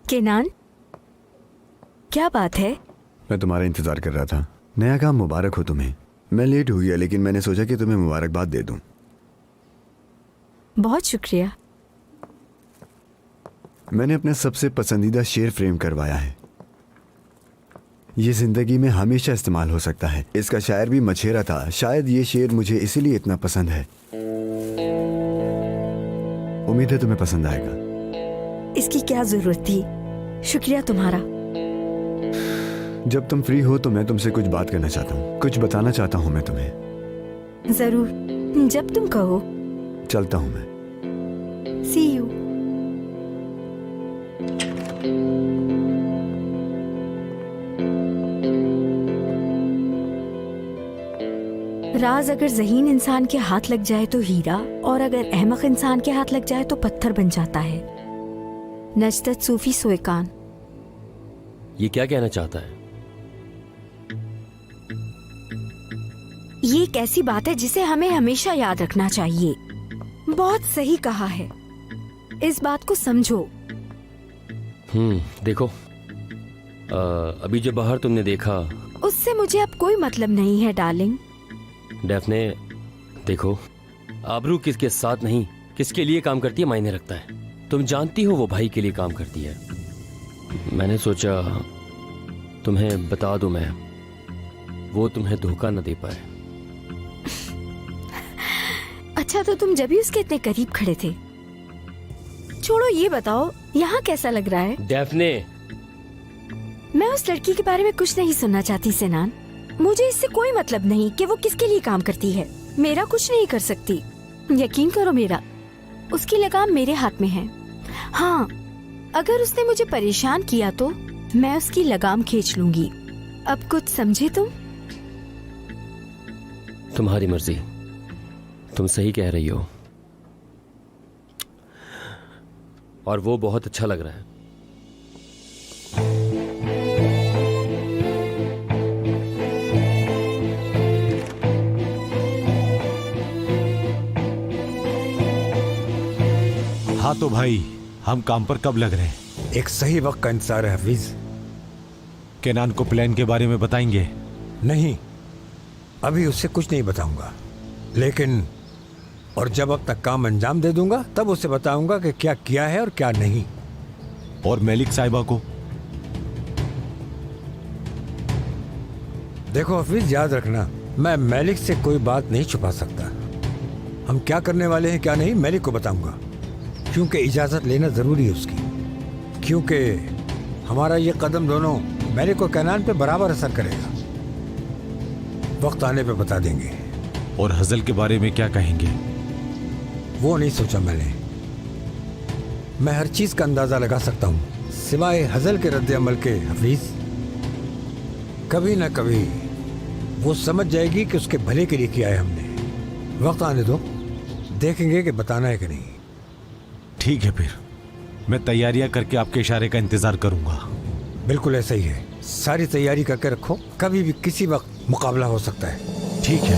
केनान, क्या बात है? मैं तुम्हारा इंतजार कर रहा था। नया काम मुबारक हो तुम्हें। मैं लेट हो गया, लेकिन मैंने सोचा कि तुम्हें मुबारकबाद दे दूं। बहुत शुक्रिया। मैंने अपना सबसे पसंदीदा शेर फ्रेम करवाया है। ये जिंदगी में हमेशा इस्तेमाल हो सकता है। इसका शायर भी मछेरा था। शायद ये शेर मुझे इसीलिए इतना पसंद है। उम्मीद है तुम्हें पसंद आएगा। इसकी क्या जरूरत थी? शुक्रिया तुम्हारा। जब तुम फ्री हो तो मैं तुमसे कुछ बात करना चाहता हूँ। कुछ बताना चाहता हूँ मैं तुम्हें। जरूर, जब तुम कहो। चलता हूँ मैं। सी यू। राज अगर ज़हीन इंसान के हाथ लग जाए तो हीरा, और अगर अहमक इंसान के हाथ लग जाए तो पत्थर बन जाता है। नजदत सूफी सोएकान। ये क्या कहना चाहता है? ये एक ऐसी बात है जिसे हमें हमेशा याद रखना चाहिए। बहुत सही कहा है। इस बात को समझो। देखो, अभी जो बाहर तुमने देखा, उससे मुझे अब कोई मतलब नहीं है डार्लिंग। डेफने, देखो, आबरू किसके साथ नहीं, किसके लिए काम करती है मायने रखता है। तुम जानती हो वो भाई के लिए काम करती है। मैंने सोचा तुम्हें बता दूं, मैं वो तुम्हें धोखा न दे पाए। अच्छा, तो तुम जब भी उसके इतने करीब खड़े थे। छोड़ो, ये बताओ यहाँ कैसा लग रहा है? डेफने, मैं उस लड़की के बारे में कुछ नहीं सुनना चाहती सेनान। मुझे इससे कोई मतलब नहीं कि वो किसके लिए काम करती है। मेरा कुछ नहीं कर सकती। यकीन करो, मेरा उसकी लगाम मेरे हाथ में है। हाँ, अगर उसने मुझे परेशान किया तो मैं उसकी लगाम खींच लूंगी। अब कुछ समझे तुम? तुम्हारी मर्जी। तुम सही कह रही हो, और वो बहुत अच्छा लग रहा है। हाँ तो भाई, हम काम पर कब लग रहे हैं? एक सही वक्त का इंतजार है हफीज। केनान को प्लान के बारे में बताएंगे? नहीं, अभी उससे कुछ नहीं बताऊंगा, लेकिन और जब अब तक काम अंजाम दे दूंगा तब उसे बताऊंगा कि क्या किया है और क्या नहीं। और मेलिक साहिबा को? देखो हफीज, याद रखना, मैं मेलिक से कोई बात नहीं छुपा सकता। हम क्या करने वाले हैं क्या नहीं मेलिक को बताऊंगा, क्योंकि इजाजत लेना जरूरी है उसकी। क्योंकि हमारा ये कदम दोनों मेलिक और केनान पे बराबर असर करेगा। वक्त आने पे बता देंगे। और हजल के बारे में क्या कहेंगे? वो नहीं सोचा मैंने। मैं हर चीज का अंदाजा लगा सकता हूं सिवाय हजल के रद्द अमल के हफीज। कभी ना कभी वो समझ जाएगी कि उसके भले के लिए किया है हमने। वक्त आने दो, देखेंगे कि बताना है कि नहीं। ठीक है, फिर मैं तैयारियां करके आपके इशारे का इंतजार करूंगा। बिल्कुल ऐसा ही है। सारी तैयारी करके रखो, कभी भी किसी वक्त मुकाबला हो सकता है। ठीक है।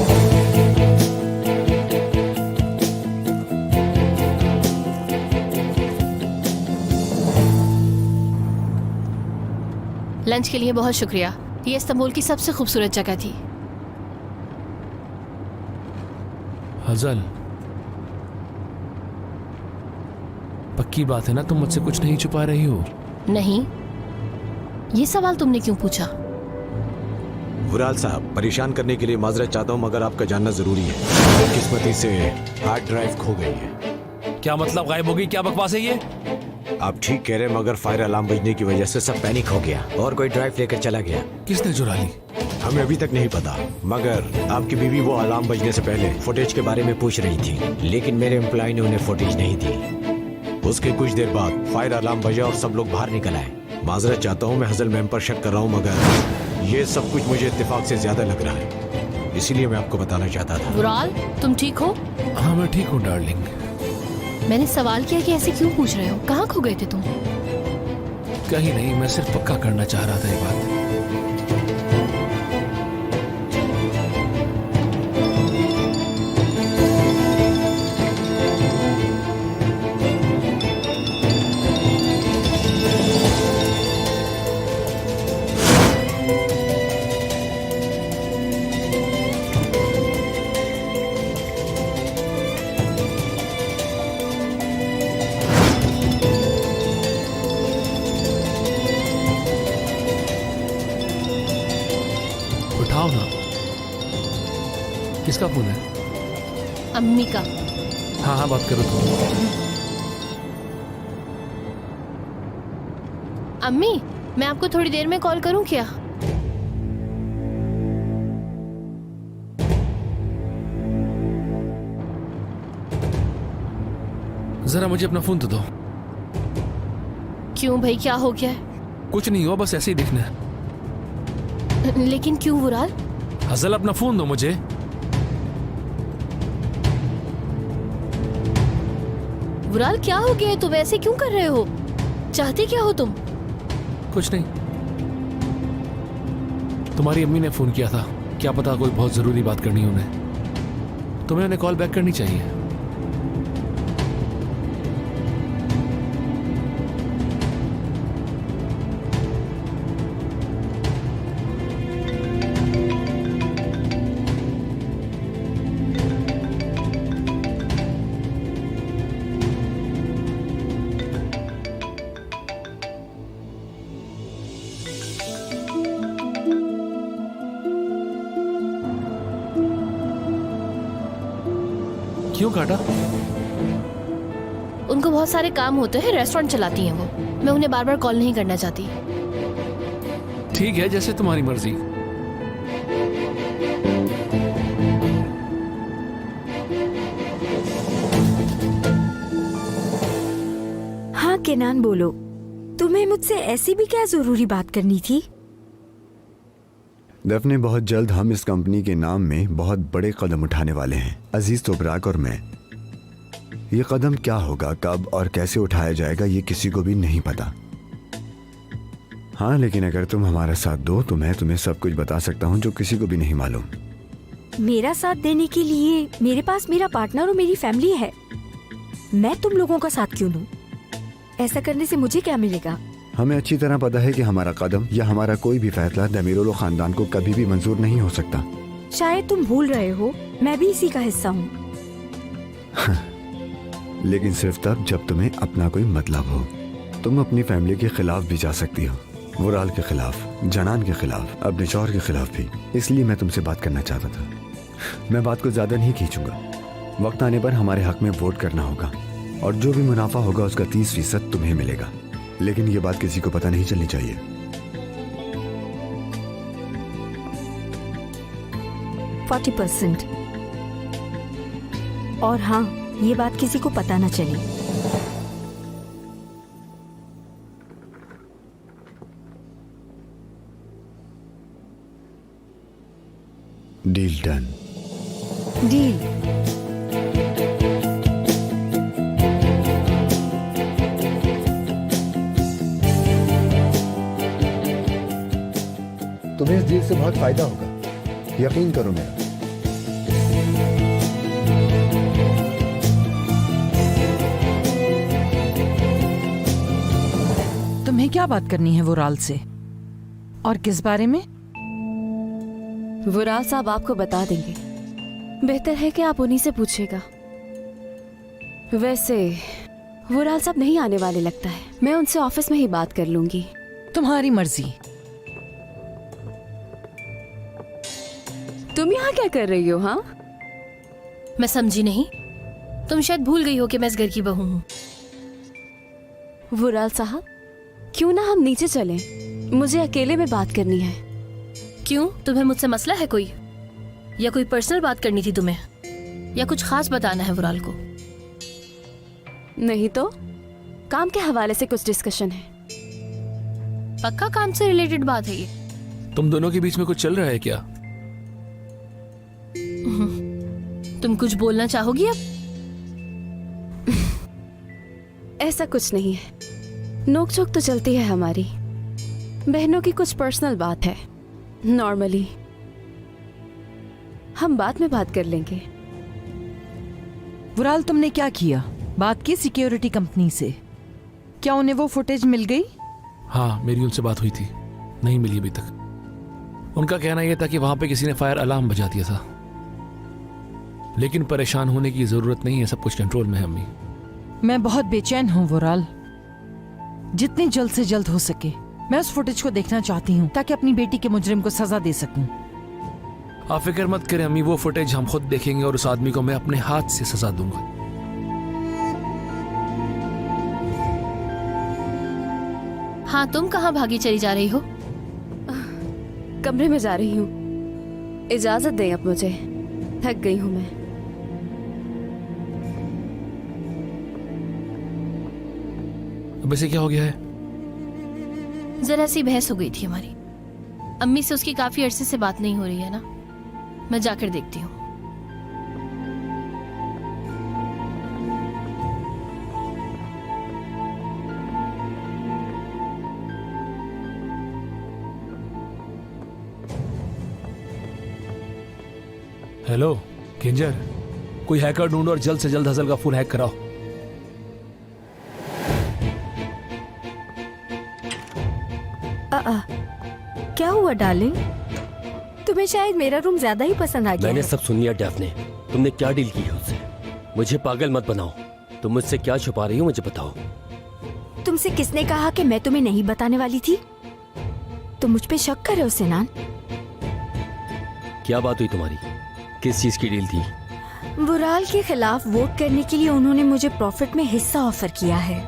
लंच के लिए बहुत शुक्रिया। ये इस्तांबुल की सबसे खूबसूरत जगह थी। हजल, पक्की बात है ना, तुम मुझसे कुछ नहीं छुपा रही हो? नहीं, ये सवाल तुमने क्यों पूछा? वुराल साहब, परेशान करने के लिए माजरत चाहता हूँ, मगर आपका जानना जरूरी है। बदकिस्मती से हार्ड ड्राइव खो गई है। क्या मतलब गायब हो गई? क्या बकवास है ये? आप ठीक कह रहे हैं, मगर फायर अलार्म बजने की वजह से सब पैनिक हो गया और कोई ड्राइव लेकर चला गया। किसने चुरा ली? हमें अभी तक नहीं पता, मगर आपकी बीवी वो अलार्म बजने से पहले फुटेज के बारे में पूछ रही थी, लेकिन मेरे एम्प्लॉय ने उन्हें फुटेज नहीं दी। उसके कुछ देर बाद फायर अलार्म बजा और सब लोग बाहर निकल आए। माजरत चाहता हूँ, मैं हजल मैम पर शक कर रहा हूँ, मगर ये सब कुछ मुझे इत्तेफाक से ज्यादा लग रहा है, इसीलिए मैं आपको बताना चाहता था। वुराल, तुम ठीक हो? हाँ, मैं ठीक हूँ डार्लिंग। मैंने सवाल किया कि ऐसे क्यों पूछ रहे हो? कहाँ खो गए थे तुम? कहीं नहीं, मैं सिर्फ पक्का करना चाह रहा था ये बात। उठाओ ना। किसका फोन है? अम्मी का। हाँ हाँ, बात करो तुम। अम्मी, मैं आपको थोड़ी देर में कॉल करूं क्या? जरा मुझे अपना फोन तो दो। क्यों भाई, क्या हो गया है? कुछ नहीं हुआ, बस ऐसे ही दिखना है। लेकिन क्यों वुराल? हजल, अपना फोन दो मुझे। वुराल, क्या हो गया है? तुम ऐसे क्यों कर रहे हो? चाहते क्या हो तुम? कुछ नहीं। तुम्हारी अम्मी ने फोन किया था, क्या पता कोई बहुत जरूरी बात करनी है उन्हें। तुम्हें उन्हें कॉल बैक करनी चाहिए। क्यों काटा? उनको बहुत सारे काम होते हैं, रेस्टोरेंट चलाती हैं वो। मैं उन्हें बार बार कॉल नहीं करना चाहती। ठीक है, जैसे तुम्हारी मर्जी। हाँ केनान, बोलो। तुम्हें मुझसे ऐसी भी क्या जरूरी बात करनी थी? दफने, बहुत जल्द हम इस कंपनी के नाम में बहुत बड़े कदम उठाने वाले हैं, अजीज तोबराक और मैं। ये कदम क्या होगा, कब और कैसे उठाया जाएगा, ये किसी को भी नहीं पता। हाँ, लेकिन अगर तुम हमारा साथ दो तो मैं तुम्हें सब कुछ बता सकता हूँ जो किसी को भी नहीं मालूम। मेरा साथ देने के लिए मेरे पास मेरा पार्टनर और मेरी फैमिली है। मैं तुम लोगों का साथ क्यों दूं? ऐसा करने से मुझे क्या मिलेगा? हमें अच्छी तरह पता है कि हमारा कदम या हमारा कोई भी फैसला दमीरोलो खानदान को कभी भी मंजूर नहीं हो सकता। शायद तुम भूल रहे हो, मैं भी इसी का हिस्सा हूँ। लेकिन सिर्फ तब जब तुम्हें अपना कोई मतलब हो। तुम अपनी फैमिली के खिलाफ भी जा सकती हो, वुराल के खिलाफ, जनान के खिलाफ, अपने शौहर के खिलाफ भी। इसलिए मैं तुमसे बात करना चाहता था। मैं बात को ज्यादा नहीं खींचूंगा। वक्त आने पर हमारे हक में वोट करना होगा और जो भी मुनाफा होगा उसका 30% तुम्हें मिलेगा। लेकिन ये बात किसी को पता नहीं चलनी चाहिए। 40%। और हाँ, ये बात किसी को पता ना चले। Deal done. डील। तुम्हें इस डील से बहुत फायदा होगा, यकीन करो मेरा। तुम्हें क्या बात करनी है वुराल से, और किस बारे में? वुराल साहब आपको बता देंगे। बेहतर है कि आप उन्हीं से पूछेगा। वैसे वुराल साहब नहीं आने वाले लगता है। मैं उनसे ऑफिस में ही बात कर लूंगी। तुम्हारी मर्जी। तुम यहाँ क्या कर रही हो? हाँ, मैं समझी नहीं। तुम शायद भूल गई हो कि मैं इस घर की बहू हूँ। वुराल साहब, क्यों ना हम नीचे चलें? मुझे अकेले में बात करनी है। क्यों, तुम्हें मुझसे मसला है कोई, या कोई पर्सनल बात करनी थी तुम्हें, या कुछ खास बताना है वुराल को? नहीं तो काम के हवाले से कुछ डिस्कशन है। पक्का काम से रिलेटेड बात है ये? तुम दोनों के बीच में कुछ चल रहा है क्या? तुम कुछ बोलना चाहोगी अब? ऐसा कुछ नहीं है, नोकझोंक तो चलती है हमारी। बहनों की कुछ पर्सनल बात है। नॉर्मली हम बाद में बात कर लेंगे। वुराल, तुमने क्या किया? बात की सिक्योरिटी कंपनी से? क्या उन्हें वो फुटेज मिल गई? हाँ, मेरी उनसे बात हुई थी, नहीं मिली अभी तक। उनका कहना यह था कि वहां पे किसी ने फायर अलार्म बजा दिया था। लेकिन परेशान होने की जरूरत नहीं है, सब कुछ कंट्रोल में है अम्मी। मैं बहुत बेचैन हूँ वुराल। जितनी जल्द से जल्द हो सके मैं उस फुटेज को देखना चाहती हूँ, ताकि अपनी बेटी के मुजरिम को सजा दे सकूं। आप फिक्र मत करें अम्मी, वो फुटेज हम खुद देखेंगे और उस आदमी को मैं अपने हाथ से सजा दूंगा। हाँ, तुम कहाँ भागी चली जा रही हो? कमरे में जा रही हूँ, इजाजत दें अब मुझे, थक गई हूँ मैं। अब इसे क्या हो गया है? जरा सी बहस हो गई थी हमारी। अम्मी से उसकी काफी अरसे से बात नहीं हो रही है ना, मैं जाकर देखती हूँ। हेलो किंजर, कोई हैकर ढूंढो और जल्द से जल्द हसल का फोन हैक कराओ। क्या हुआ डार्लिंग? तुम्हें शायद मेरा रूम ज्यादा ही पसंद आ गया मैंने है। सब सुन लिया डैफ्ने। तुमने क्या डील की है उससे? मुझे पागल मत बनाओ। तुम मुझसे क्या छुपा रही हो मुझे बताओ। तुमसे किसने कहा कि मैं तुम्हें नहीं बताने वाली थी? तुम मुझ पे शक कर रहे हो सिनान? क्या बात हुई तुम्हारी? किस चीज की डील थी? वुराल के खिलाफ वोट करने के लिए उन्होंने मुझे प्रॉफिट में हिस्सा ऑफर किया है।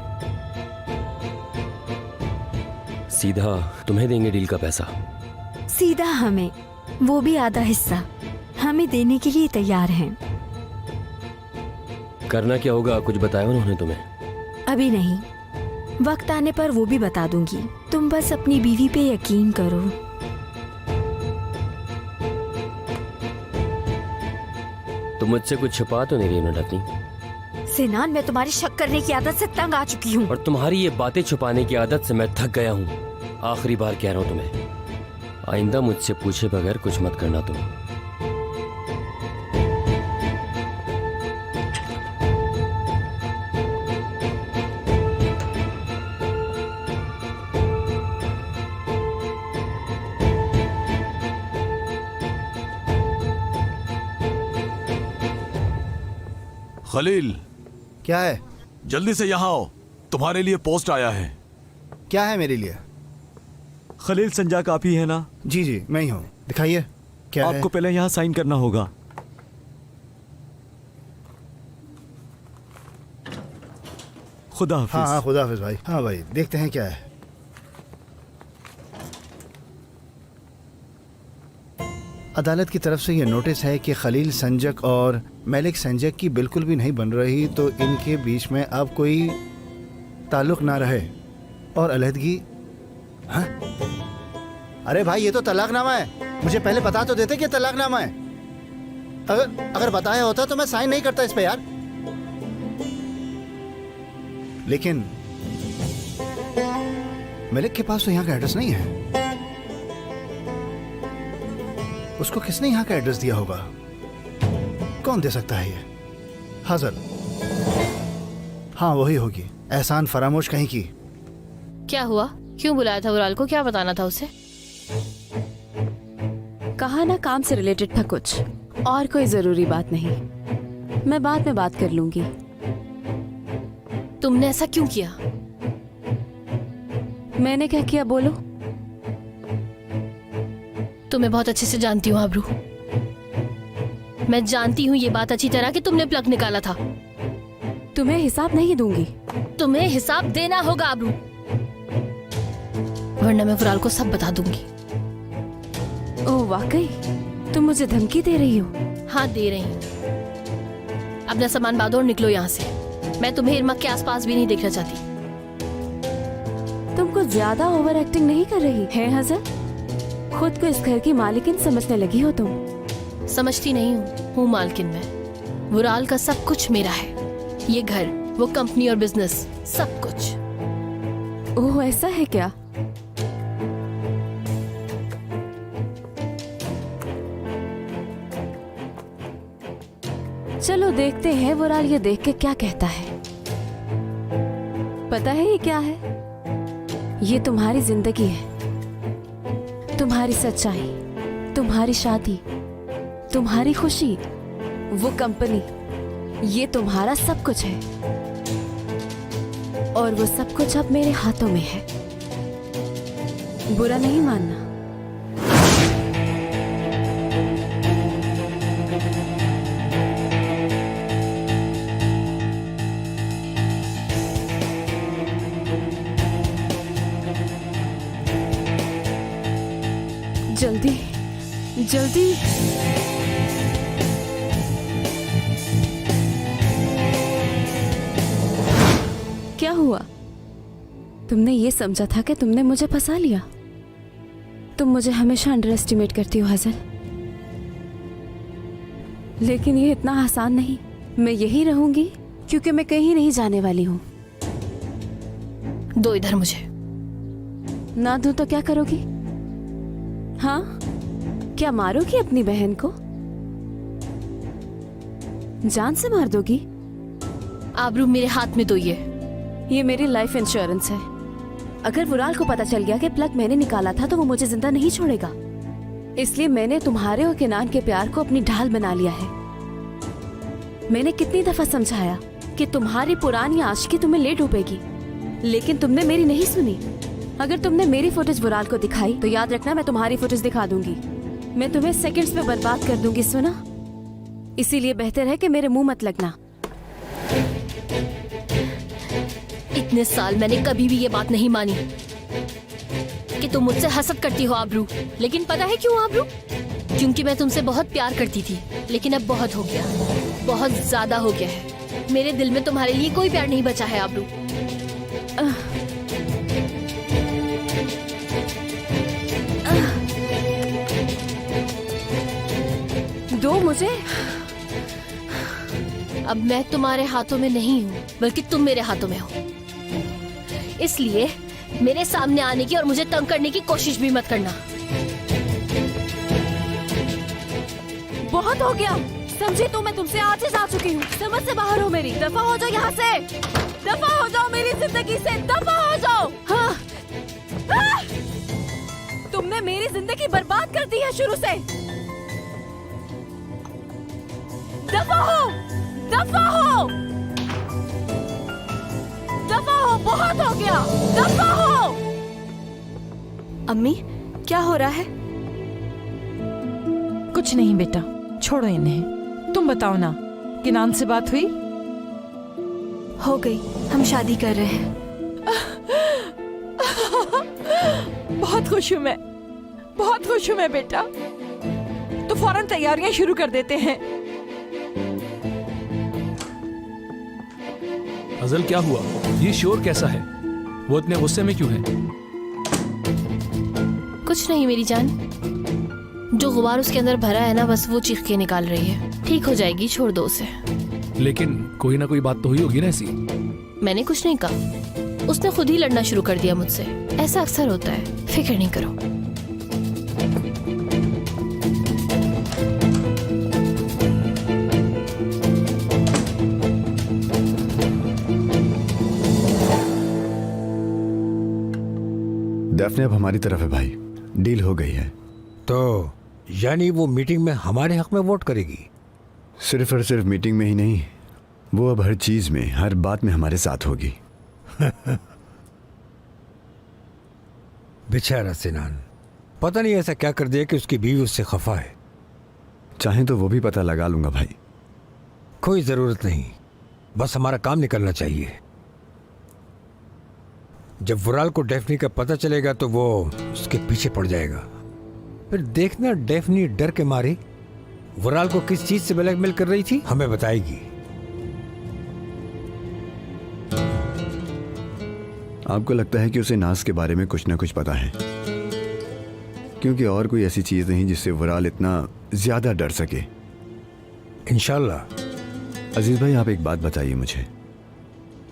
सीधा तुम्हें देंगे डील का पैसा? सीधा हमें, वो भी आधा हिस्सा हमें देने के लिए तैयार हैं। करना क्या होगा कुछ बताया उन्होंने तुम्हें? अभी नहीं, वक्त आने पर वो भी बता दूंगी। तुम बस अपनी बीवी पे यकीन करो। तुम मुझसे कुछ छुपा तो नहीं रही हो ना डफनी? सिनान, मैं तुम्हारी शक करने की आदत से तंग आ चुकी हूँ। और तुम्हारी ये बातें छुपाने की आदत से मैं थक गया हूँ। आखिरी बार कह रहा हूँ तुम्हें, आइंदा मुझसे पूछे बगैर कुछ मत करना तुम। खलील, क्या है? जल्दी से यहाँ आओ, तुम्हारे लिए पोस्ट आया है। क्या है मेरे लिए? खलील संजाक आप ही है ना? जी जी मैं ही हूँ, दिखाइए क्या आपको पहले यहाँ साइन करना होगा। खुदा हाफिज। हाँ हाँ खुदा हाफिज भाई। हाँ भाई देखते हैं क्या है। अदालत की तरफ से ये नोटिस है कि खलील संजक और मलिक संजक की बिल्कुल भी नहीं बन रही, तो इनके बीच में अब कोई ताल्लुक ना रहे और अलहदगी। हाँ? अरे भाई ये तो तलाकनामा है, मुझे पहले बता तो देते कि तलाकनामा है। अगर बताया होता तो मैं साइन नहीं करता इस पे यार। लेकिन मलिक के पास तो यहाँ का एड्रेस नहीं है। उसको किसने यहाँ का एड्रेस दिया होगा? कौन दे सकता है ये? हाजर। हाँ वही होगी, एहसान फरामोश कहीं की। क्या हुआ? क्यों बुलाया था वुराल को? क्या बताना था उसे? कहा ना काम से रिलेटेड था कुछ, और कोई जरूरी बात नहीं। मैं बाद में बात कर लूंगी। तुमने ऐसा क्यों किया? मैंने क्या किया बोलो? तुम्हें बहुत अच्छे से जानती हूँ आबरू। मैं जानती हूँ ये बात अच्छी तरह कि तुमने प्लग निकाला था। तुम्हें हिसाब नहीं दूंगी। तुम्हें हिसाब देना होगा आबरू, वरना मैं वुराल को सब बता दूंगी। ओह वाकई तुम मुझे धमकी दे रही हो? हाँ दे रही हूँ। अपना सामान बांधो और निकलो यहाँ से। मैं तुम्हें इरमक के आसपास भी नहीं देखना चाहती। तुम कुछ ज्यादा ओवर एक्टिंग नहीं कर रही है हजर? खुद को इस घर की मालिकिन समझने लगी हो तुम। समझती नहीं हूँ मालकिन मैं। वुराल का सब कुछ मेरा है, ये घर, वो कंपनी और बिजनेस, सब कुछ। ओह ऐसा है क्या? चलो देखते हैं वुराल ये देख के क्या कहता है। पता है ये क्या है? ये तुम्हारी जिंदगी है, तुम्हारी सच्चाई, तुम्हारी शादी, तुम्हारी खुशी, वो कंपनी, ये तुम्हारा सब कुछ है। और वो सब कुछ अब मेरे हाथों में है। बुरा नहीं मानना। जल्दी जल्दी। क्या हुआ? तुमने ये समझा था कि तुमने मुझे फंसा लिया? तुम मुझे हमेशा अंडर एस्टिमेट करती हो हजल, लेकिन ये इतना आसान नहीं। मैं यही रहूंगी क्योंकि मैं कहीं नहीं जाने वाली हूँ। दो इधर मुझे। ना दूं तो क्या करोगी? हाँ, क्या मारोगी अपनी बहन को? जान से मार दोगी? आबरू मेरे हाथ में दो ये मेरी लाइफ इंश्योरेंस है। अगर वुराल को पता चल गया कि प्लग मैंने निकाला था तो वो मुझे जिंदा नहीं छोड़ेगा। इसलिए मैंने तुम्हारे और किनान के प्यार को अपनी ढाल बना लिया है। मैंने कितनी दफा समझाया कि तुम्हारी पुरानी आशिकी तुम्हें ले डूबेगी, लेकिन तुमने मेरी नहीं सुनी। अगर तुमने मेरी फुटेज वुराल को दिखाई तो याद रखना मैं तुम्हारी फुटेज दिखा दूंगी। मैं तुम्हें सेकंड्स में बर्बाद कर दूंगी, सुना? इसीलिए बेहतर है कि मेरे मुंह मत लगना। इतने साल मैंने कभी भी ये बात नहीं मानी कि तुम मुझसे हसद करती हो आबरू। लेकिन पता है क्यों आबरू? क्योंकि मैं तुमसे बहुत प्यार करती थी, लेकिन अब बहुत हो गया, बहुत ज्यादा हो गया है। मेरे दिल में तुम्हारे लिए कोई प्यार नहीं बचा है आबरू। दो मुझे। अब मैं तुम्हारे हाथों में नहीं हूँ, बल्कि तुम मेरे हाथों में हो। इसलिए मेरे सामने आने की और मुझे तंग करने की कोशिश भी मत करना। बहुत हो गया, समझी? तो मैं तुमसे आज ही जा चुकी हूँ। समझ से बाहर हो मेरी। दफा हो जाओ यहाँ से, दफा हो जाओ मेरी जिंदगी से, दफा हो जाओ। हाँ। हाँ। तुमने मेरी जिंदगी बर्बाद कर दी है शुरू से। दफा हो, दफा हो, दफा हो, बहुत हो गया, दफा हो। अम्मी, क्या हो रहा है? कुछ नहीं बेटा, छोड़ो इन्हें। तुम बताओ ना, किनान से बात हुई? हो गई, हम शादी कर रहे हैं। बहुत खुश हूँ मैं, बहुत खुश हूँ मैं बेटा। तो फौरन तैयारियां शुरू कर देते हैं। अजल, क्या हुआ? ये शोर कैसा है? वो इतने गुस्से में क्यों है? कुछ नहीं मेरी जान, जो गुबार उसके अंदर भरा है ना, बस वो चीख के निकाल रही है। ठीक हो जाएगी, छोड़ दो उसे। लेकिन कोई ना कोई बात तो हुई होगी ना ऐसी? मैंने कुछ नहीं कहा, उसने खुद ही लड़ना शुरू कर दिया मुझसे। ऐसा अक्सर होता है, फिक्र नहीं करो। डेफने अब हमारी तरफ है भाई, डील हो गई है। तो यानी वो मीटिंग में हमारे हक में वोट करेगी? सिर्फ और सिर्फ मीटिंग में ही नहीं, वो अब हर चीज में, हर बात में हमारे साथ होगी। बेचारा सिनान, पता नहीं ऐसा क्या कर दिया कि उसकी बीवी उससे खफा है। चाहे तो वो भी पता लगा लूंगा भाई। कोई जरूरत नहीं, बस हमारा काम निकलना चाहिए। जब वुराल को डेफनी का पता चलेगा तो वो उसके पीछे पड़ जाएगा। फिर देखना, डेफनी डर के मारे वुराल को किस चीज से ब्लैकमेल कर रही थी हमें बताएगी। आपको लगता है कि उसे नाज के बारे में कुछ ना कुछ पता है? क्योंकि और कोई ऐसी चीज नहीं जिससे वुराल इतना ज्यादा डर सके। इंशाल्लाह। अजीज भाई, आप एक बात बताइए मुझे,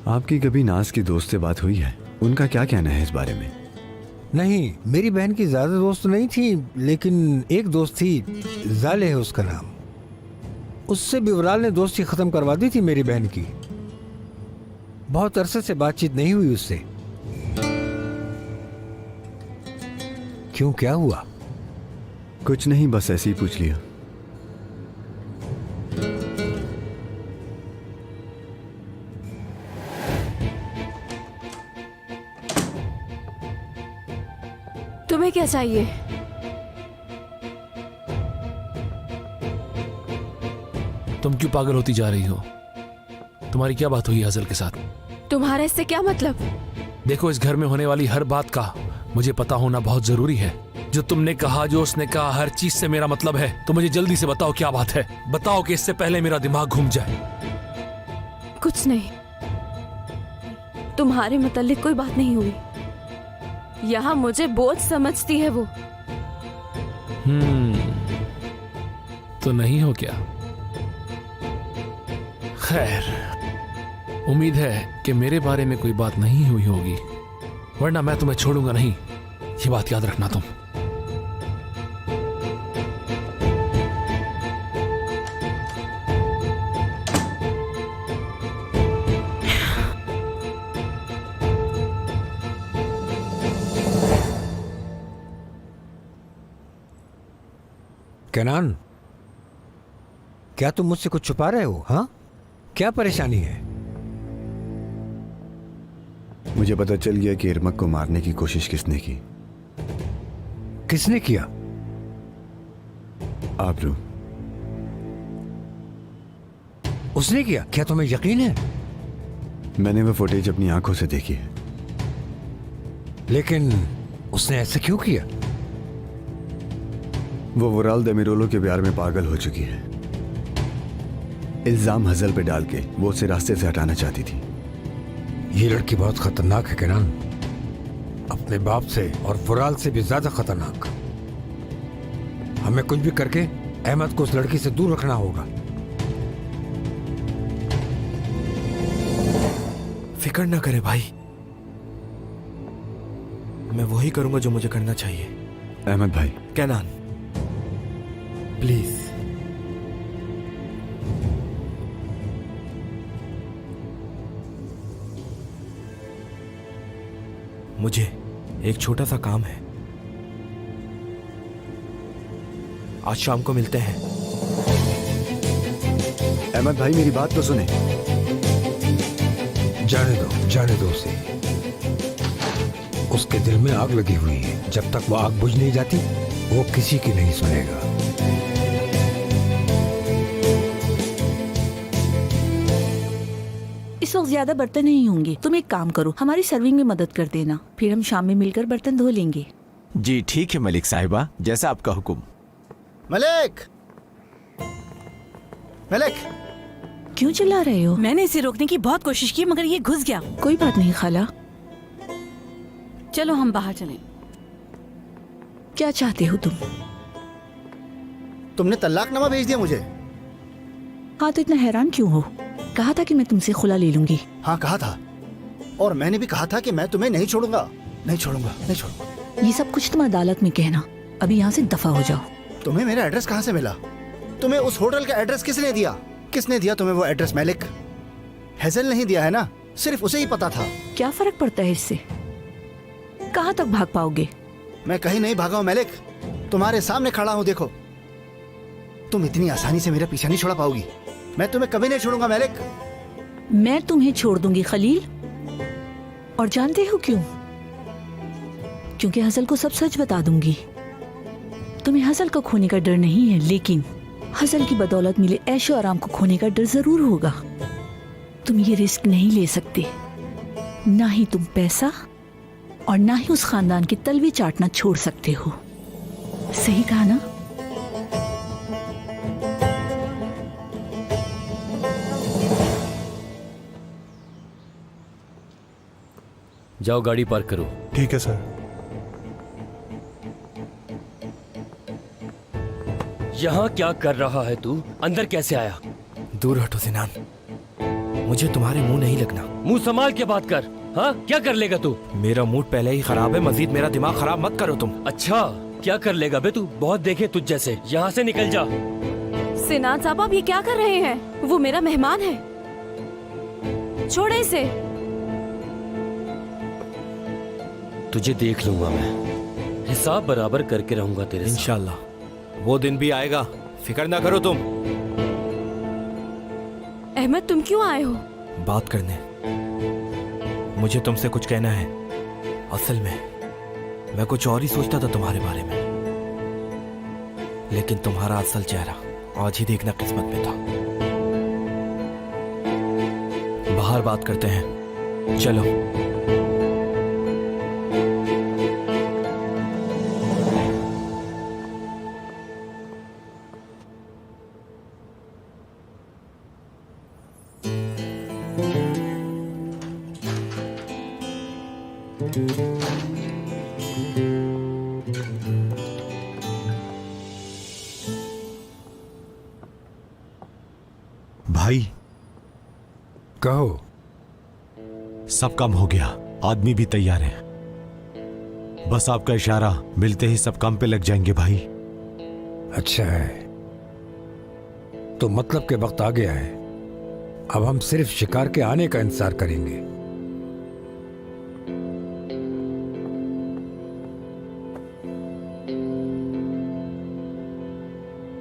आपकी कभी नाज की दोस्त से बात हुई है? उनका क्या कहना है इस बारे में? नहीं, मेरी बहन की ज्यादा दोस्त नहीं थी, लेकिन एक दोस्त थी, जाले है उसका नाम। उससे भी वुराल ने दोस्ती खत्म करवा दी थी मेरी बहन की। बहुत अरसे से बातचीत नहीं हुई उससे। क्यों, क्या हुआ? कुछ नहीं, बस ऐसे ही पूछ लिया। तुम्हें क्या चाहिए? तुम क्यों पागल होती जा रही हो? तुम्हारी क्या बात हुई है अजल के साथ? तुम्हारा इससे क्या मतलब? देखो, इस घर में होने वाली हर बात का मुझे पता होना बहुत जरूरी है। जो तुमने कहा, जो उसने कहा, हर चीज से मेरा मतलब है। तो मुझे जल्दी से बताओ क्या बात है। बताओ कि इससे पहले मेरा दिमाग घूम जाए। कुछ नहीं, तुम्हारे मुतालिक कोई बात नहीं हुई। यहाँ मुझे बोझ समझती है वो। तो नहीं हो क्या? खैर, उम्मीद है कि मेरे बारे में कोई बात नहीं हुई होगी, वरना मैं तुम्हें छोड़ूंगा नहीं। ये बात याद रखना तुम। केनान, क्या तुम मुझसे कुछ छुपा रहे हो? हाँ, क्या परेशानी है? मुझे पता चल गया कि इरमक को मारने की कोशिश किसने की। किसने किया? आबरू। उसने किया? क्या तुम्हें यकीन है? मैंने वो फुटेज अपनी आंखों से देखी है। लेकिन उसने ऐसा क्यों किया? वो वुराल दमिरोलो के प्यार में पागल हो चुकी है। इल्जाम हजल पे डाल के वो उसे रास्ते से हटाना चाहती थी। ये लड़की बहुत खतरनाक है केनान, अपने बाप से और वुराल से भी ज्यादा खतरनाक। हमें कुछ भी करके अहमद को उस लड़की से दूर रखना होगा। फिक्र ना करे भाई, मैं वही करूंगा जो मुझे करना चाहिए। अहमद भाई। केनान, प्लीज। मुझे एक छोटा सा काम है, आज शाम को मिलते हैं। अहमद भाई मेरी बात तो सुने। जाने दो उसे। उसके दिल में आग लगी हुई है, जब तक वो आग बुझ नहीं जाती वो किसी की नहीं सुनेगा। इस वक्त ज्यादा बर्तन नहीं होंगे, तुम एक काम करो, हमारी सर्विंग में मदद कर देना, फिर हम शाम में मिलकर बर्तन धो लेंगे। जी ठीक है मलिक साहिबा, जैसा आपका हुक्म। मलिक, मलिक, क्यों चिल्ला रहे हो? मैंने इसे रोकने की बहुत कोशिश की मगर ये घुस गया। कोई बात नहीं खाला, चलो हम बाहर चलें। क्या चाहते हो तुम? तुमने तलाकनामा भेज दिया मुझे। हाँ, तो इतना हैरान क्यों हो? कहा था कि मैं तुमसे खुला ले लूंगी। हाँ कहा था, और मैंने भी कहा था कि मैं तुम्हें नहीं छोड़ूंगा, नहीं छोड़ूंगा, नहीं छोड़ूंगा। ये सब कुछ तुम अदालत में कहना, अभी यहाँ से दफा हो जाओ। तुम्हें मेरा एड्रेस कहाँ से मिला? तुम्हें उस होटल का एड्रेस किसने दिया? किसने दिया तुम्हें वो एड्रेस? मलिक, हेजल नहीं दिया है ना, सिर्फ उसे ही पता था। क्या फर्क पड़ता है इससे? कहाँ तक भाग पाओगे? मैं कहीं नहीं भागा हूँ मलिक, तुम्हारे सामने खड़ा हूँ, देखो। तुम इतनी आसानी से मेरा पीछा नहीं छोड़ा पाओगी। मैं तुम्हें कभी नहीं छोड़ूंगा मलिक। मैं तुम्हें छोड़ दूंगी खलील, और जानते हो क्यों? क्योंकि हसल को सब सच बता दूंगी। तुम्हें हसल को खोने का डर नहीं है, लेकिन हसल की बदौलत मिले ऐशो आराम को खोने का डर जरूर होगा। तुम ये रिस्क नहीं ले सकते, ना ही तुम पैसा और ना ही उस खानदान की तलवी चाटना छोड़ सकते हो। सही कहा ना? जाओ गाड़ी पार्क करो। ठीक है सर। यहाँ क्या कर रहा है तू? अंदर कैसे आया? दूर हटो सिनान, मुझे तुम्हारे मुंह नहीं लगना। मुंह संभाल के बात कर। हाँ, क्या कर लेगा तू? मेरा मूड पहले ही खराब है, मजीद मेरा दिमाग खराब मत करो तुम। अच्छा, क्या कर लेगा बे तू? बहुत देखे तुझ जैसे। यहाँ से निकल जा। सिनान साहब, आप ये क्या कर रहे हैं? वो मेरा मेहमान है, छोड़े इसे। तुझे देख लूंगा मैं, हिसाब बराबर करके रहूंगा तेरे साथ। इंशाल्लाह वो दिन भी आएगा, फिक्र ना करो तुम। अहमद, तुम क्यों आए हो? बात करने। मुझे तुमसे कुछ कहना है। असल में मैं कुछ और ही सोचता था तुम्हारे बारे में, लेकिन तुम्हारा असल चेहरा आज ही देखना किस्मत में था। बाहर बात करते हैं, चलो। भाई कहो। सब काम हो गया, आदमी भी तैयार है। बस आपका इशारा मिलते ही सब काम पे लग जाएंगे भाई। अच्छा है, तो मतलब के वक्त आ गया है। अब हम सिर्फ शिकार के आने का इंतजार करेंगे।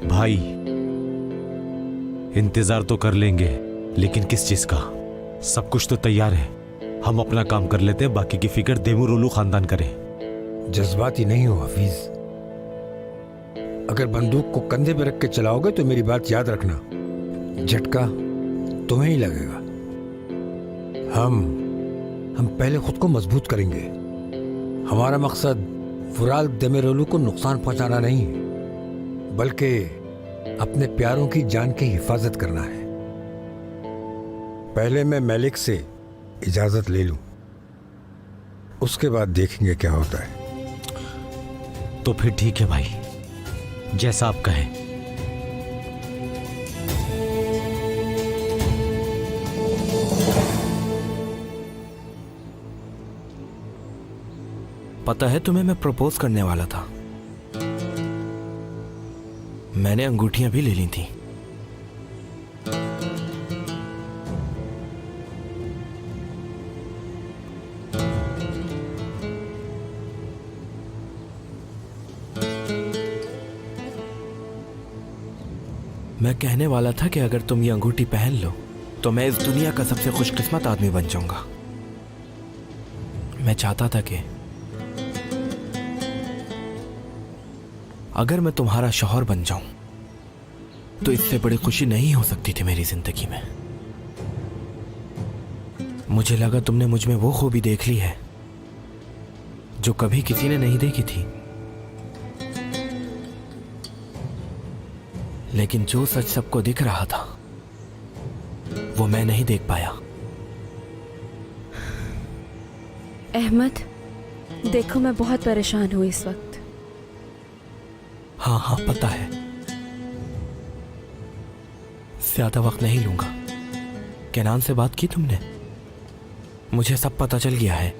भाई इंतजार तो कर लेंगे, लेकिन किस चीज का? सब कुछ तो तैयार है। हम अपना काम कर लेते हैं, बाकी की फिक्र देमुर उलू खानदान करे। जज्बाती नहीं हो हफीज। अगर बंदूक को कंधे पे रख के चलाओगे तो मेरी बात याद रखना, झटका तुम्हें ही लगेगा। हम पहले खुद को मजबूत करेंगे। हमारा मकसद फुराल देमेरोलू को नुकसान पहुंचाना नहीं, बल्कि अपने प्यारों की जान की हिफाजत करना है। पहले मैं मलिक से इजाजत ले लूं, उसके बाद देखेंगे क्या होता है। तो फिर ठीक है भाई, जैसा आप कहें। पता है तुम्हें, मैं प्रपोज करने वाला था। मैंने अंगूठियां भी ले ली थी। मैं कहने वाला था कि अगर तुम ये अंगूठी पहन लो तो मैं इस दुनिया का सबसे खुशकिस्मत आदमी बन जाऊंगा। मैं चाहता था कि अगर मैं तुम्हारा शौहर बन जाऊं तो इससे बड़ी खुशी नहीं हो सकती थी मेरी जिंदगी में। मुझे लगा तुमने मुझ में वो खूबी देख ली है जो कभी किसी ने नहीं देखी थी। लेकिन जो सच सबको दिख रहा था वो मैं नहीं देख पाया। अहमद, देखो मैं बहुत परेशान हूँ इस वक्त। हाँ पता है। ज्यादा वक्त नहीं लूंगा। केनान से बात की तुमने? मुझे सब पता चल गया है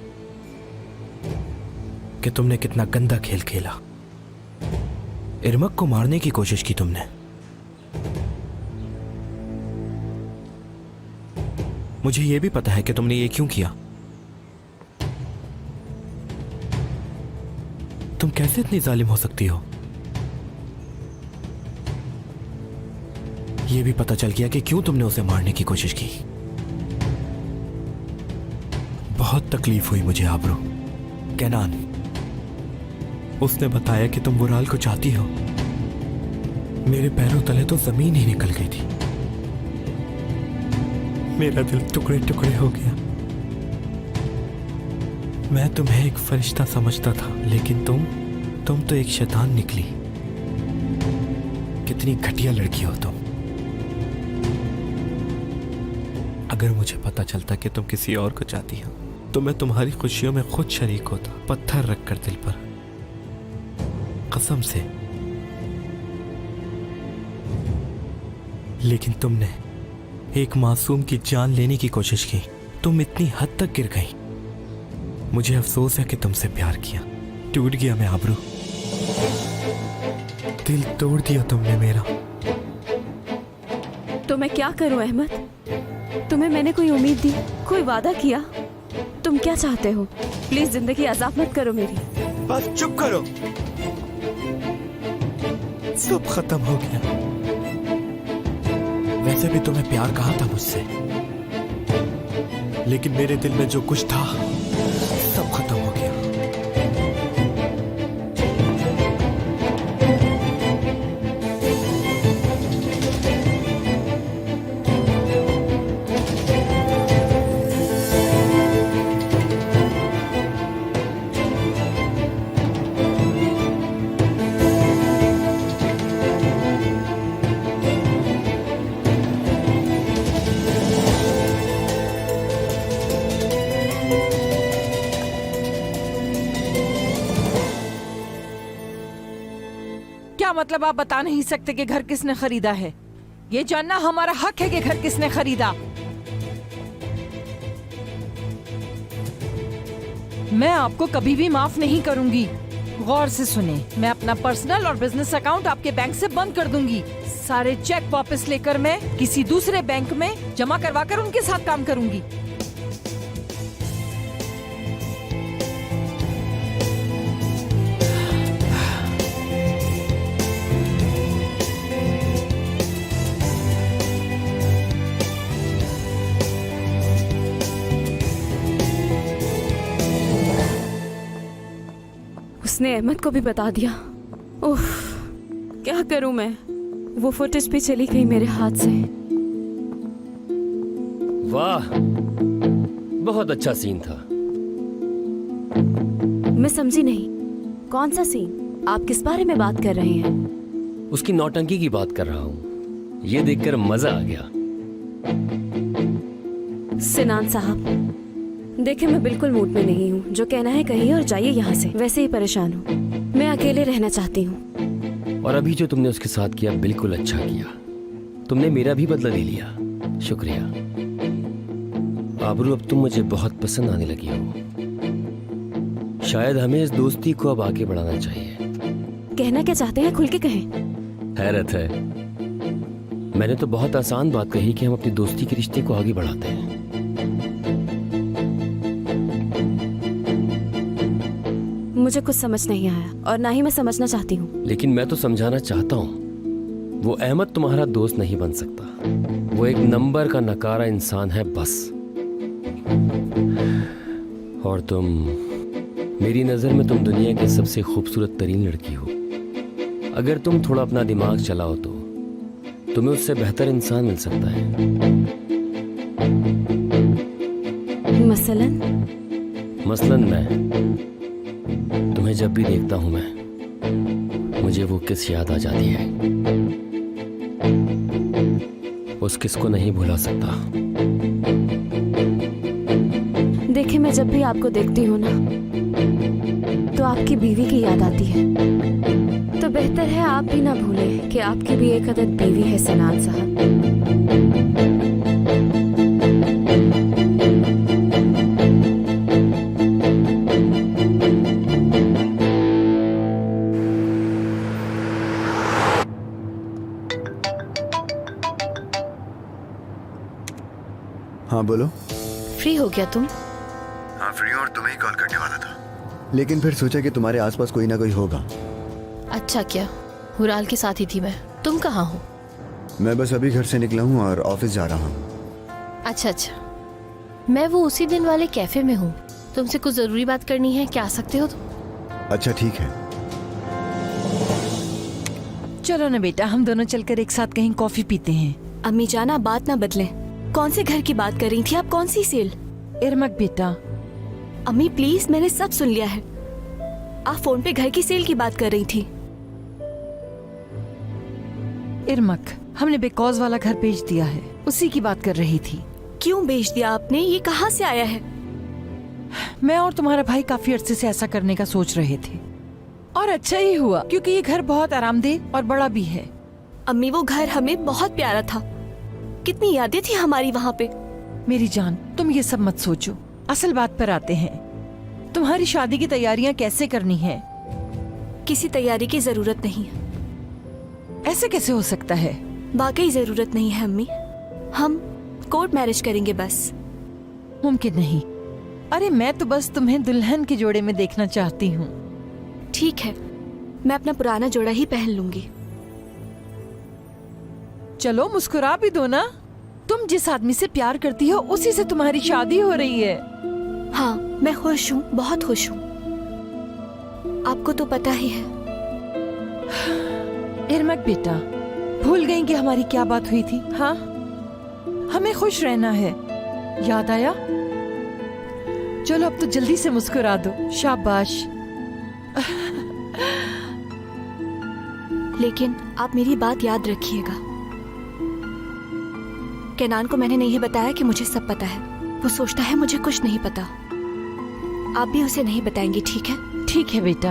कि तुमने कितना गंदा खेल खेला। इरमक को मारने की कोशिश की तुमने। मुझे यह भी पता है कि तुमने ये क्यों किया। तुम कैसे इतनी जालिम हो सकती हो? यह भी पता चल गया कि क्यों तुमने उसे मारने की कोशिश की। बहुत तकलीफ हुई मुझे आबरू। केनान, उसने बताया कि तुम बुराल को चाहती हो। मेरे पैरों तले तो जमीन ही निकल गई थी। मेरा दिल टुकड़े टुकड़े हो गया। मैं तुम्हें एक फरिश्ता समझता था, लेकिन तुम तो एक शैतान निकली। कितनी घटिया लड़की हो तुम। अगर मुझे पता चलता कि तुम किसी और को चाहती हो तो मैं तुम्हारी खुशियों में खुद शरीक होता, पत्थर रखकर दिल पर, कसम से। लेकिन तुमने एक मासूम की जान लेने की कोशिश की। तुम इतनी हद तक गिर गई। मुझे अफसोस है कि तुमसे प्यार किया। टूट गया मैं आबरू। दिल तोड़ दिया तुमने मेरा। तो मैं क्या करूं अहमद? तुम्हें मैंने कोई उम्मीद दी, कोई वादा किया? तुम क्या चाहते हो? प्लीज जिंदगी अजाब मत करो मेरी। बस चुप करो। सब खत्म हो गया। वैसे भी तुम्हें प्यार कहा था मुझसे, लेकिन मेरे दिल में जो कुछ था सब खत्म हो गया। क्या मतलब आप बता नहीं सकते कि घर किसने खरीदा है? ये जानना हमारा हक है कि घर किसने खरीदा। मैं आपको कभी भी माफ नहीं करूंगी। गौर से सुने, मैं अपना पर्सनल और बिजनेस अकाउंट आपके बैंक से बंद कर दूंगी। सारे चेक वापस लेकर मैं किसी दूसरे बैंक में जमा करवाकर उनके साथ काम करूंगी। उसने अहमद को भी बता दिया। उफ, क्या करूं मैं? वो फुटेज भी चली गई मेरे हाथ से। वाह, बहुत अच्छा सीन था। मैं समझी नहीं, कौन सा सीन? आप किस बारे में बात कर रहे हैं? उसकी नौटंकी की बात कर रहा हूँ। ये देखकर मजा आ गया। सिनान साहब, देखे मैं बिल्कुल मूड में नहीं हूँ। जो कहना है कहिए और जाइए यहाँ से। वैसे ही परेशान हूँ, मैं अकेले रहना चाहती हूँ। और अभी जो तुमने उसके साथ किया बिल्कुल अच्छा किया। तुमने मेरा भी बदला ले लिया, शुक्रिया। आबरू, अब तुम मुझे बहुत पसंद आने लगी हो। शायद हमें इस दोस्ती को अब आगे बढ़ाना चाहिए। कहना क्या चाहते हैं, खुल के कहें। हैरत है, मैंने तो बहुत आसान बात कही कि हम अपनी दोस्ती के रिश्ते को आगे बढ़ाते हैं। मुझे कुछ समझ नहीं आया और ना ही मैं समझना चाहती हूँ। लेकिन मैं तो समझाना चाहता हूँ। वो अहमद तुम्हारा दोस्त नहीं बन सकता। वो एक नंबर का नकारा इंसान है बस। और तुम, मेरी नजर में तुम दुनिया की सबसे खूबसूरत तरीन लड़की हो। अगर तुम थोड़ा अपना दिमाग चलाओ तो तुम्हें उससे बेहतर इंसान मिल सकता है। मसलन मैं तुम्हें जब भी देखता हूं मुझे वो किस याद आ जाती है। उस किस को नहीं भुला सकता। देखिए, मैं जब भी आपको देखती हूँ ना तो आपकी बीवी की याद आती है। तो बेहतर है आप भी ना भूलें कि आपकी भी एक अदद बीवी है सनात साहब। हाँ बोलो। फ्री हो गया तुम? हाँ फ्री हूँ और तुम्हें ही कॉल करने वाला था, लेकिन फिर सोचा कि तुम्हारे आसपास कोई ना कोई होगा। अच्छा किया, हुराल के साथ ही थी मैं। तुम कहाँ हो? मैं बस अभी घर से निकला हूँ और ऑफिस जा रहा हूँ। अच्छा, मैं वो उसी दिन वाले कैफे में हूँ। तुमसे कुछ जरूरी बात करनी है, क्या आ सकते हो तुम? अच्छा ठीक है। चलो ना बेटा, हम दोनों चलकर एक साथ कहीं कॉफी पीते हैं। अम्मी जान, आप बात ना बदलें। कौन से घर की बात कर रही थी आप? कौन सी सेल? इरमक बेटा। अम्मी प्लीज, मैंने सब सुन लिया है। आप फोन पे घर की सेल की बात कर रही थी। इरमक, हमने बेकॉज वाला घर बेच दिया है, उसी की बात कर रही थी। क्यों बेच दिया आपने? ये कहाँ से आया है? मैं और तुम्हारा भाई काफी अरसे से ऐसा करने का सोच रहे थे और अच्छा ही हुआ, क्योंकि ये घर बहुत आरामदेह और बड़ा भी है। अम्मी वो घर हमें बहुत प्यारा था, कितनी यादें थी हमारी वहाँ पे। मेरी जान, तुम ये सब मत सोचो, असल बात पर आते हैं। तुम्हारी शादी की तैयारियां कैसे करनी है? किसी तैयारी की जरूरत नहीं है। ऐसे कैसे हो सकता है? वाकई जरूरत नहीं है अम्मी, हम कोर्ट मैरिज करेंगे बस। मुमकिन नहीं। अरे मैं तो बस तुम्हें दुल्हन के जोड़े में देखना चाहती हूँ। ठीक है, मैं अपना पुराना जोड़ा ही पहन लूंगी। चलो मुस्कुरा भी दो ना। तुम जिस आदमी से प्यार करती हो उसी से तुम्हारी शादी हो रही है। हाँ, मैं खुश हूँ, बहुत खुश हूँ। आपको तो पता ही है। इरमक बेटा, भूल गई कि हमारी क्या बात हुई थी? हाँ, हमें खुश रहना है, याद आया? चलो अब तो जल्दी से मुस्कुरा दो। शाबाश। लेकिन आप मेरी बात याद रखिएगा। केनान को मैंने नहीं बताया कि मुझे सब पता है। वो सोचता है मुझे कुछ नहीं पता। आप भी उसे नहीं बताएंगी, ठीक है? ठीक है बेटा,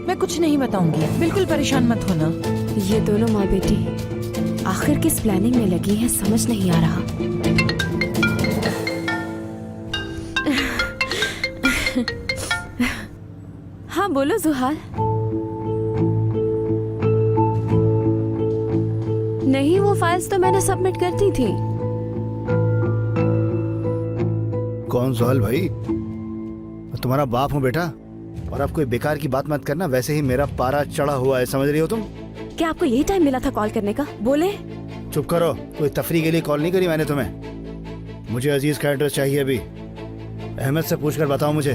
मैं कुछ नहीं बताऊंगी, बिल्कुल परेशान मत होना। ये दोनों माँ बेटी आखिर किस प्लानिंग में लगी है समझ नहीं आ रहा। हाँ बोलो जुहाल। नहीं, वो फाइल्स तो मैंने सबमिट कर दी थी। कौन जुहाल भाई? मैं तुम्हारा बाप हूँ बेटा, और अब कोई बेकार की बात मत करना। वैसे ही मेरा पारा चढ़ा हुआ है, समझ रही हो तुम? क्या आपको यही टाइम मिला था कॉल करने का? बोले। चुप करो, कोई तफरी के लिए कॉल नहीं करी मैंने तुम्हें। मुझे अजीज का एड्रेस चाहिए अभी। अहमद से पूछकर बताओ मुझे,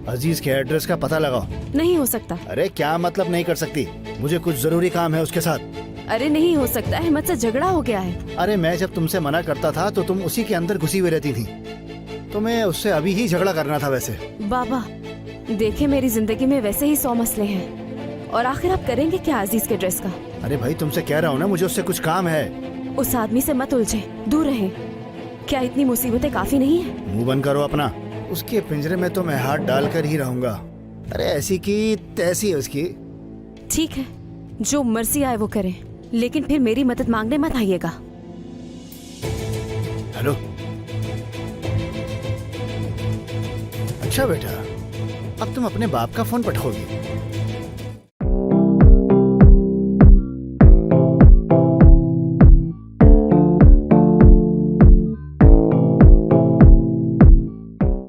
अजीज के एड्रेस का पता लगाओ। नहीं हो सकता। अरे क्या मतलब नहीं कर सकती? मुझे कुछ जरूरी काम है उसके साथ। अरे नहीं हो सकता, अहमद से झगड़ा हो गया है। अरे मैं जब तुमसे मना करता था तो तुम उसी के अंदर घुसी हुई रहती थी। तुम्हें उससे अभी ही झगड़ा करना था वैसे। बाबा देखे, मेरी जिंदगी में वैसे ही 100 मसले हैं, और आखिर आप करेंगे क्या अजीज के ड्रेस का? अरे भाई तुमसे कह रहा हूँ ना, मुझे उससे कुछ काम है। उस आदमी से मत उलझे, दूर रहे। क्या इतनी मुसीबतें काफी नहीं है? मुंह बंद करो अपना। उसके पिंजरे में तो मैं हाथ डालकर ही रहूंगा। अरे ऐसी की तैसी है उसकी। ठीक है, जो मर्जी आए वो करें, लेकिन फिर मेरी मदद मांगने मत आइएगा। हेलो। अच्छा बेटा, अब तुम अपने बाप का फोन पटकोगी?